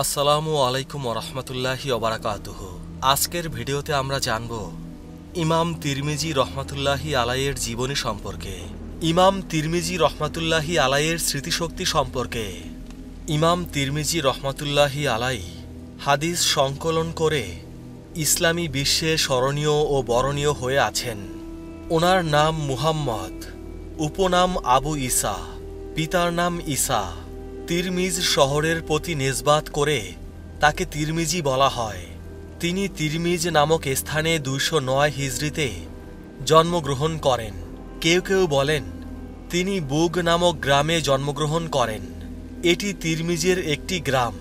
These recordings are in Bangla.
আসসালামু আলাইকুম ওরহমতুল্লাহি ওবারাকাতুহু। আজকের ভিডিওতে আমরা জানব ইমাম তিরমিজি রহমাতুল্লাহি আলাইয়ের জীবনী সম্পর্কে, ইমাম তিরমিজি রহমাতুল্লাহি আলাইয়ের স্মৃতিশক্তি সম্পর্কে। ইমাম তিরমিজি রহমাতুল্লাহি আলাই হাদিস সংকলন করে ইসলামী বিশ্বে স্মরণীয় ও বরণীয় হয়ে আছেন। ওনার নাম মুহাম্মদ, উপনাম আবু ঈসা, পিতার নাম ঈসা। তিরমিজ শহরের প্রতি নেসবাত করে তাকে তিরমিজি বলা হয়। তিনি তিরমিজ নামক স্থানে ২০৯ হিজরিতে জন্মগ্রহণ করেন। কেউ কেউ বলেন তিনি বুগ নামক গ্রামে জন্মগ্রহণ করেন। এটি তিরমিজের একটি গ্রাম।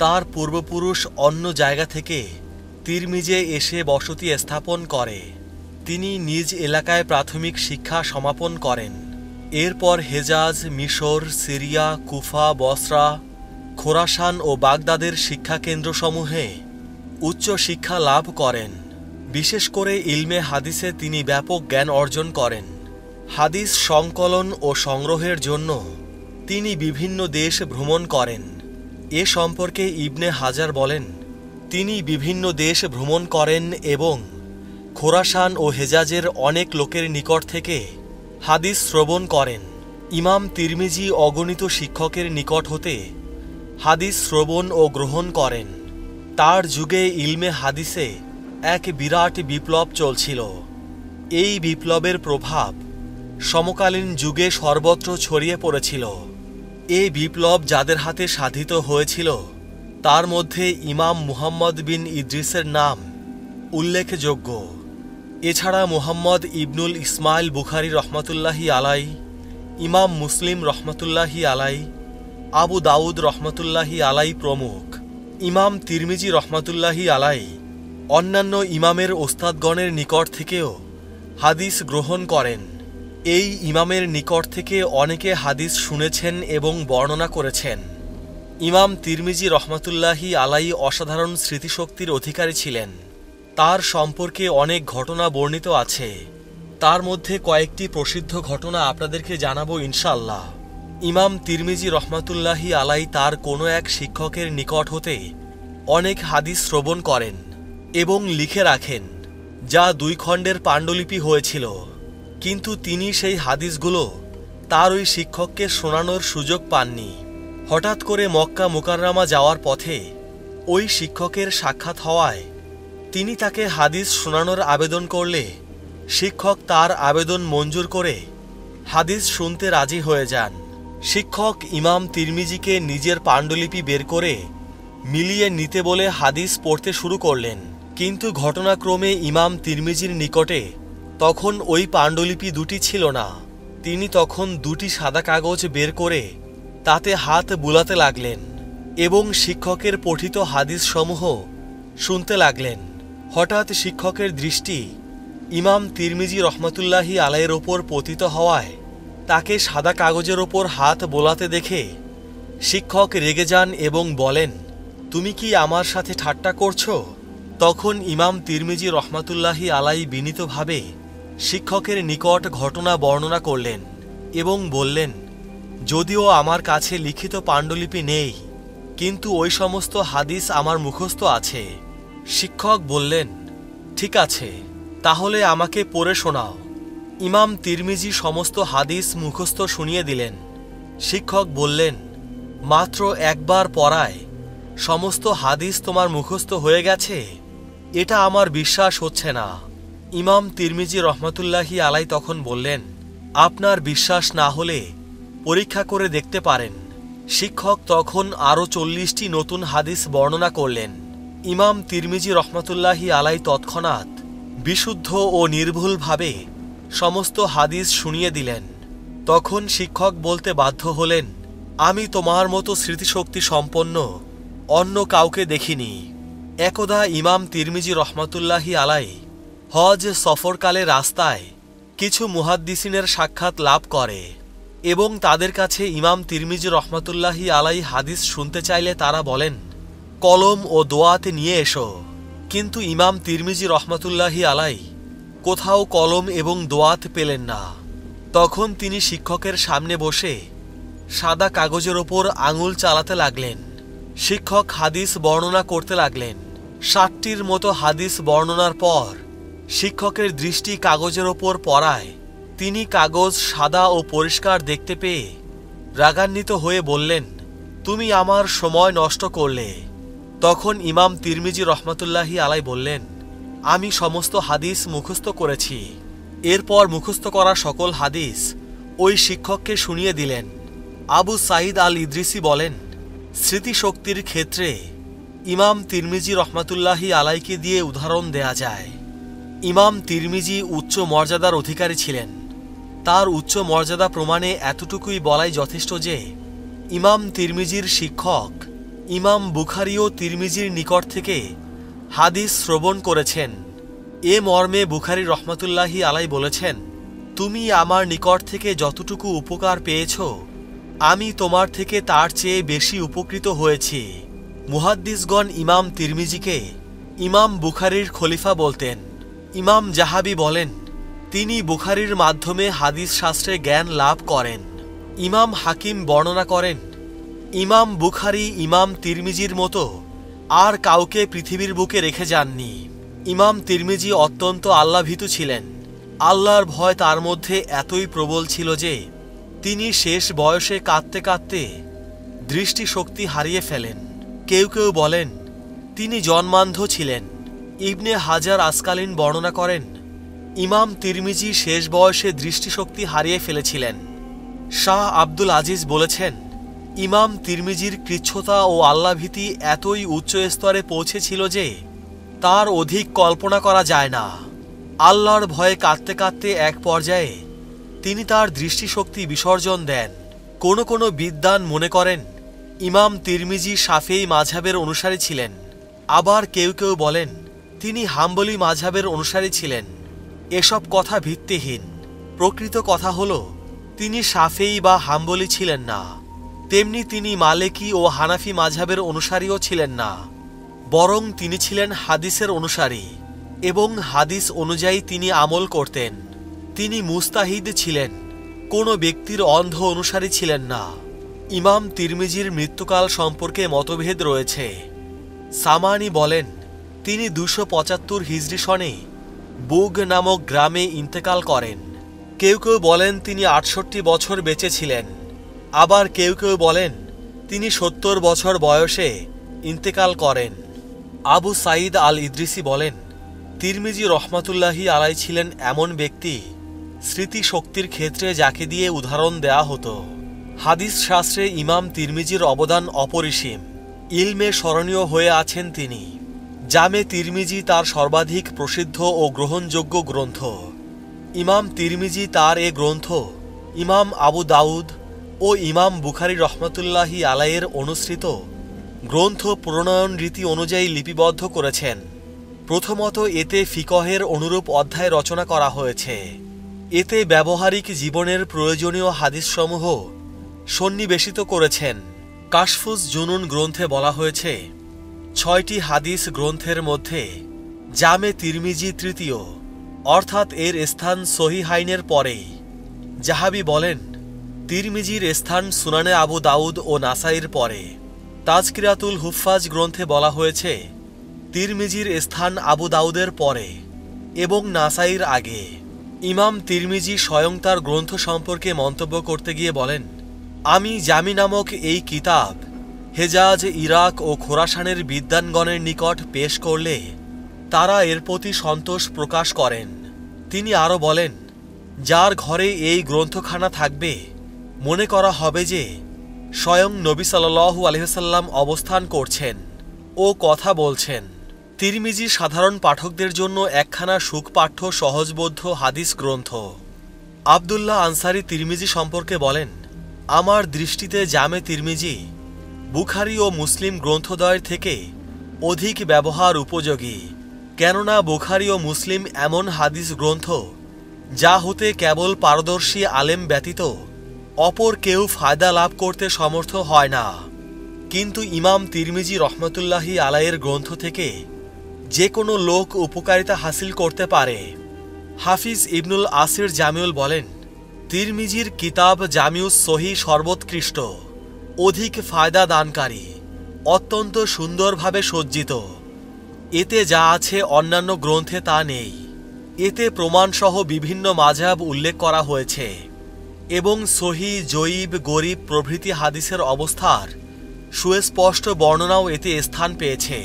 তার পূর্বপুরুষ অন্য জায়গা থেকে তিরমিজে এসে বসতি স্থাপন করে। তিনি নিজ এলাকায় প্রাথমিক শিক্ষা সমাপন করেন। এরপর হেজাজ, মিশর, সিরিয়া, কুফা, বসরা, খোরাসান ও বাগদাদের শিক্ষাকেন্দ্রসমূহে উচ্চ শিক্ষা লাভ করেন। বিশেষ করে ইলমে হাদিসে তিনি ব্যাপক জ্ঞান অর্জন করেন। হাদিস সংকলন ও সংগ্রহের জন্য তিনি বিভিন্ন দেশ ভ্রমণ করেন। এ সম্পর্কে ইবনে হাজার বলেন, তিনি বিভিন্ন দেশ ভ্রমণ করেন এবং খোরাসান ও হেজাজের অনেক লোকের নিকট থেকে হাদিস শ্রবণ করেন। ইমাম তিরমিজি অগণিত শিক্ষকের নিকট হতে হাদিস শ্রবণ ও গ্রহণ করেন। তার যুগে ইলমে হাদিসে এক বিরাট বিপ্লব চলছিল। এই বিপ্লবের প্রভাব সমকালীন যুগে সর্বত্র ছড়িয়ে পড়েছিল। এই বিপ্লব যাদের হাতে সাধিত হয়েছিল তার মধ্যে ইমাম মুহাম্মদ বিন ইদ্রিসের নাম উল্লেখযোগ্য। এছাড়া মুহাম্মদ ইবনুল ইসমাইল বুখারী রহমতুল্লাহি আলাই, ইমাম মুসলিম রহমতুল্লাহি আলাই, আবু দাউদ রহমতুল্লাহি আলাই প্রমুখ। ইমাম তিরমিজি রহমতুল্লাহি আলাই অন্যান্য ইমামের ওস্তাদগণের নিকট থেকেও হাদিস গ্রহণ করেন। এই ইমামের নিকট থেকে অনেকে হাদিস শুনেছেন এবং বর্ণনা করেছেন। ইমাম তিরমিজি রহমতুল্লাহি আলাই অসাধারণ স্মৃতিশক্তির অধিকারী ছিলেন। তার সম্পর্কে অনেক ঘটনা বর্ণিত আছে। তার মধ্যে কয়েকটি প্রসিদ্ধ ঘটনা আপনাদেরকে জানাবো ইনশাআল্লাহ। ইমাম তিরমিজি রহমাতুল্লাহি আলাই তার কোনো এক শিক্ষকের নিকট হতে অনেক হাদিস শ্রবণ করেন এবং লিখে রাখেন, যা ২ খণ্ডের পাণ্ডুলিপি হয়েছিল। কিন্তু তিনি সেই হাদিসগুলো তার ওই শিক্ষককে শোনানোর সুযোগ পাননি। হঠাৎ করে মক্কা মুকাররমা যাওয়ার পথে ওই শিক্ষকের সাক্ষাৎ হওয়ায় তিনি তাকে হাদিস শোনানোর আবেদন করলে শিক্ষক তার আবেদন মঞ্জুর করে হাদিস শুনতে রাজি হয়ে যান। শিক্ষক ইমাম তিরমিজিকে নিজের পাণ্ডুলিপি বের করে মিলিয়ে নিতে বলে হাদিস পড়তে শুরু করলেন। কিন্তু ঘটনাক্রমে ইমাম তিরমিজির নিকটে তখন ওই পাণ্ডুলিপি দুটি ছিল না। তিনি তখন ২টি সাদা কাগজ বের করে তাতে হাত বুলাতে লাগলেন এবং শিক্ষকের পঠিত হাদিসসমূহ শুনতে লাগলেন। হঠাৎ শিক্ষকের দৃষ্টি ইমাম তিরমিজি রহমতুল্লাহি আলাইয়ের ওপর পতিত হওয়ায় তাকে সাদা কাগজের ওপর হাত বোলাতে দেখে শিক্ষক রেগে যান এবং বলেন, তুমি কি আমার সাথে ঠাট্টা করছো? তখন ইমাম তিরমিজি রহমতুল্লাহি আলাই বিনীতভাবে শিক্ষকের নিকট ঘটনা বর্ণনা করলেন এবং বললেন, যদিও আমার কাছে লিখিত পাণ্ডুলিপি নেই, কিন্তু ওই সমস্ত হাদিস আমার মুখস্থ আছে। শিক্ষক বললেন, ঠিক আছে, তাহলে আমাকে পড়ে শোনাও। ইমাম তিরমিজি সমস্ত হাদিস মুখস্থ শুনিয়ে দিলেন। শিক্ষক বললেন, মাত্র একবার পড়ায় সমস্ত হাদিস তোমার মুখস্থ হয়ে গেছে? এটা আমার বিশ্বাস হচ্ছে না। ইমাম তিরমিজি রহমতুল্লাহি আলাই তখন বললেন, আপনার বিশ্বাস না হলে পরীক্ষা করে দেখতে পারেন। শিক্ষক তখন আরও ৪০টি নতুন হাদিস বর্ণনা করলেন। ইমাম তিরমিজি রহমতুল্লাহি আলাই তৎক্ষণাৎ বিশুদ্ধ ও নির্ভুলভাবে সমস্ত হাদিস শুনিয়ে দিলেন। তখন শিক্ষক বলতে বাধ্য হলেন, আমি তোমার মতো স্মৃতিশক্তি সম্পন্ন অন্য কাউকে দেখিনি। একদা ইমাম তিরমিজি রহমতুল্লাহি আলাই হজ সফরকালে রাস্তায় কিছু মুহাদ্দিসিনের সাক্ষাৎ লাভ করে এবং তাদের কাছে ইমাম তিরমিজি রহমতুল্লাহি আলাই হাদিস শুনতে চাইলে তারা বলেন, কলম ও দোয়াতে নিয়ে এসো। কিন্তু ইমাম তিরমিজি রহমতুল্লাহি আলাই কোথাও কলম এবং দোয়াত পেলেন না। তখন তিনি শিক্ষকের সামনে বসে সাদা কাগজের ওপর আঙুল চালাতে লাগলেন শিক্ষক হাদিস বর্ণনা করতে লাগলেন। 60টির মতো হাদিস বর্ণনার পর শিক্ষকের দৃষ্টি কাগজের ওপর পড়ায় তিনি কাগজ সাদা ও পরিষ্কার দেখতে পেয়ে রাগান্বিত হয়ে বললেন, তুমি আমার সময় নষ্ট করলে। তখন ইমাম তিরমিজি রহমাতুল্লাহি আলাই বললেন, আমি সমস্ত হাদিস মুখস্থ করেছি। এরপর মুখস্থ করা সকল হাদিস ওই শিক্ষককে শুনিয়ে দিলেন। আবু সাঈদ আল ইদ্রিসি বলেন, স্মৃতিশক্তির ক্ষেত্রে ইমাম তিরমিজি রহমাতুল্লাহি আলাইকে দিয়ে উদাহরণ দেয়া যায়। ইমাম তিরমিজি উচ্চ মর্যাদার অধিকারী ছিলেন। তার উচ্চ মর্যাদা প্রমাণে এতটুকুই বলাই যথেষ্ট যে ইমাম তিরমিজির শিক্ষক ইমাম বুখারীও তিরমিজির নিকট থেকে হাদিস শ্রবণ করেছেন। এ মর্মে বুখারী রহমাতুল্লাহি আলাই বলেছেন, তুমি আমার নিকট থেকে যতটুকু উপকার পেয়েছ, আমি তোমার থেকে তার চেয়ে বেশি উপকৃত হয়েছি। মুহাদ্দিসগণ ইমাম তিরমিজিকে ইমাম বুখারীর খলিফা বলতেন। ইমাম জাহাবি বলেন, তিনি বুখারীর মাধ্যমে হাদিস শাস্ত্রে জ্ঞান লাভ করেন। ইমাম হাকিম বর্ণনা করেন, ইমাম বুখারী ইমাম তিরমিজির মতো আর কাউকে পৃথিবীর বুকে রেখে যাননি। ইমাম তিরমিজি অত্যন্ত আল্লাহভীতু ছিলেন। আল্লাহর ভয় তার মধ্যে এতই প্রবল ছিল যে তিনি শেষ বয়সে কাঁদতে কাঁদতে দৃষ্টিশক্তি হারিয়ে ফেলেন। কেউ কেউ বলেন তিনি জন্মান্ধ ছিলেন। ইবনে হাজার আসকালিন বর্ণনা করেন, ইমাম তিরমিজি শেষ বয়সে দৃষ্টিশক্তি হারিয়ে ফেলেছিলেন। শাহ আব্দুল আজিজ বলেছেন, ইমাম তিরমিজির কৃচ্ছতা ও আল্লাহভীতি এতই উচ্চ স্তরে পৌঁছেছিল যে তার অধিক কল্পনা করা যায় না। আল্লাহর ভয়ে কাঁদতে কাঁদতে এক পর্যায়ে তিনি তার দৃষ্টিশক্তি বিসর্জন দেন। কোনো কোনো বিদ্বান মনে করেন ইমাম তিরমিজি শাফিঈ মাযহাবের অনুসারী ছিলেন। আবার কেউ কেউ বলেন তিনি হাম্বলি মাযহাবের অনুসারী ছিলেন। এসব কথা ভিত্তিহীন। প্রকৃত কথা হল তিনি শাফিঈ বা হাম্বলি ছিলেন না, তেমনি তিনি মালিকি ও হানাফি মাযহাবের অনুসারীও ছিলেন না, বরং তিনি ছিলেন হাদিসের অনুসারী এবং হাদিস অনুযায়ী তিনি আমল করতেন। তিনি মুস্তাহিদ ছিলেন, কোনো ব্যক্তির অন্ধ অনুসারী ছিলেন না। ইমাম তিরমিজির মৃত্যুকাল সম্পর্কে মতভেদ রয়েছে। সামানি বলেন তিনি 275 হিজরি সনে বুগ নামক গ্রামে ইন্তেকাল করেন। কেউ কেউ বলেন তিনি 68 বছর বেঁচে ছিলেন। আবার কেউ কেউ বলেন তিনি 70 বছর বয়সে ইন্তেকাল করেন। আবু সাঈদ আল ইদ্রিসি বলেন, তিরমিজি রহমাতুল্লাহি আলাই ছিলেন এমন ব্যক্তি স্মৃতিশক্তির ক্ষেত্রে যাকে দিয়ে উদাহরণ দেয়া হতো। হাদিস শাস্ত্রে ইমাম তিরমিজির অবদান অপরিসীম। ইলমে স্মরণীয় হয়ে আছেন তিনি। জামে তিরমিজি তার সর্বাধিক প্রসিদ্ধ ও গ্রহণযোগ্য গ্রন্থ। ইমাম তিরমিজি তার এ গ্রন্থ ইমাম আবু দাউদ ও ইমাম বুখারী রহমাতুল্লাহি আলাইয়ের অনুসৃত গ্রন্থ প্রণয়ন রীতি অনুযায়ী লিপিবদ্ধ করেছেন। প্রথমত এতে ফিকহের অনুরূপ অধ্যায় রচনা করা হয়েছে। এতে ব্যবহারিক জীবনের প্রয়োজনীয় হাদিসসমূহ সন্নিবেশিত করেছেন। কাশফুস জুনুন গ্রন্থে বলা হয়েছে, 6টি হাদিস গ্রন্থের মধ্যে জামে তিরমিজি তৃতীয়, অর্থাৎ এর স্থান সহিহাইনের পরেই। জাহাবি বলেন তিরমিজির স্থান সুনানে আবু দাউদ ও নাসাইর পরে। তাজকিরাতুল হুফাজ গ্রন্থে বলা হয়েছে তিরমিজির স্থান আবু দাউদের পরে এবং নাসাইর আগে। ইমাম তিরমিজি স্বয়ং তার গ্রন্থ সম্পর্কে মন্তব্য করতে গিয়ে বলেন, আমি জামি নামক এই কিতাব হেজাজ, ইরাক ও খোরাসানের বিদ্বানগণের নিকট পেশ করলে তারা এর প্রতি সন্তোষ প্রকাশ করেন। তিনি আরও বলেন, যার ঘরে এই গ্রন্থখানা থাকবে মনে করা হবে যে স্বয়ং নবী সাল্লাল্লাহু আলাইহি ওয়াসাল্লাম অবস্থান করছেন ও কথা বলছেন। তিরমিজি সাধারণ পাঠকদের জন্য একখানা সুখপাঠ্য সহজবোধ্য হাদিস গ্রন্থ। আবদুল্লাহ আনসারী তিরমিজি সম্পর্কে বলেন, আমার দৃষ্টিতে জামে তিরমিজি বুখারী ও মুসলিম গ্রন্থদ্বয়ের থেকে অধিক ব্যবহার উপযোগী। কেননা বুখারী ও মুসলিম এমন হাদিস গ্রন্থ যা হতে কেবল পারদর্শী আলেম ব্যতীত অপর কেউ ফায়দা লাভ করতে সমর্থ হয় না। কিন্তু ইমাম তিরমিজি রহমতুল্লাহি আলাইয়ের গ্রন্থ থেকে যে কোনো লোক উপকারিতা হাসিল করতে পারে। হাফিজ ইবনুল আসির জামিউল বলেন, তিরমিজির কিতাব জামিউস সহি সর্বোৎকৃষ্ট, অধিক ফায়দা দানকারী অত্যন্ত সুন্দরভাবে সজ্জিত। এতে যা আছে অন্যান্য গ্রন্থে তা নেই। এতে প্রমাণসহ বিভিন্ন মাযহাব উল্লেখ করা হয়েছে এবং সহি, জয়ীব, গরীব প্রভৃতি হাদিসের অবস্থার সুস্পষ্ট বর্ণনাও এতে স্থান পেয়েছে।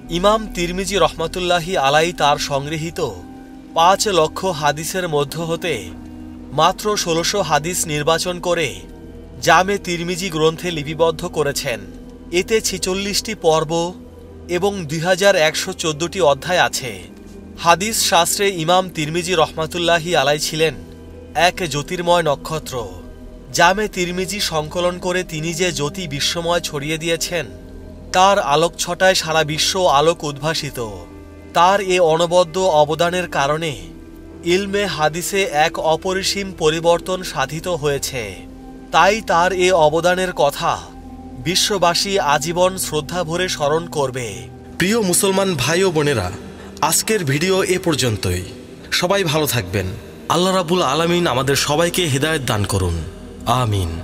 ইমাম তিরমিজি রহমাতুল্লাহি আলাই তার সংগৃহীত ৫ লক্ষ হাদিসের মধ্য হতে মাত্র ১৬০০ হাদিস নির্বাচন করে জামে তিরমিজি গ্রন্থে লিপিবদ্ধ করেছেন। এতে ৪৬টি পর্ব এবং ২১১৪টি অধ্যায় আছে। হাদিস শাস্ত্রে ইমাম তিরমিজি রহমাতুল্লাহি আলাই ছিলেন এক জ্যোতির্ময় নক্ষত্র। জামে তিরমিজি সংকলন করে তিনি যে জ্যোতি বিশ্বময় ছড়িয়ে দিয়েছেন, তার আলোকছটায় সারা বিশ্ব আলোক উদ্ভাসিত। তার এ অনবদ্য অবদানের কারণে ইলমে হাদিসে এক অপরিসীম পরিবর্তন সাধিত হয়েছে। তাই তার এ অবদানের কথা বিশ্ববাসী আজীবন শ্রদ্ধা ভরে স্মরণ করবে। প্রিয় মুসলমান ভাই ও বোনেরা, আজকের ভিডিও এ পর্যন্তই। সবাই ভালো থাকবেন। আল্লাহ রাব্বুল আলামিন আমাদের সবাইকে হিদায়াত দান করুন। আমিন।